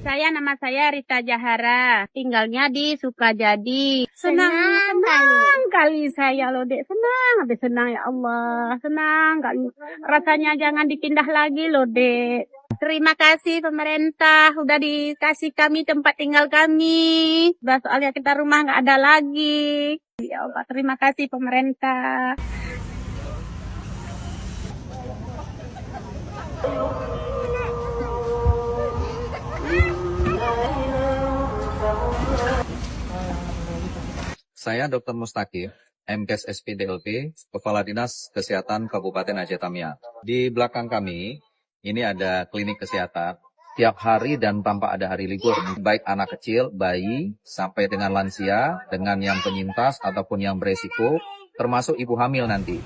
Nama saya Rita Jahara, tinggalnya di Sukajadi. Senang kali saya loh, Dek. Habis senang ya Allah. Senang kali. Rasanya jangan dipindah lagi loh, Dek. Terima kasih pemerintah udah dikasih kami tempat tinggal kami. Soalnya kita rumah nggak ada lagi. Ya Allah, terima kasih pemerintah. Saya Dr. Mustaqim, MKes SPDLP, Kepala Dinas Kesehatan Kabupaten Aceh Tamiang. Di belakang kami, ini ada klinik kesehatan. Tiap hari dan tanpa ada hari libur, baik anak kecil, bayi, sampai dengan lansia, dengan yang penyintas ataupun yang beresiko, termasuk ibu hamil nanti.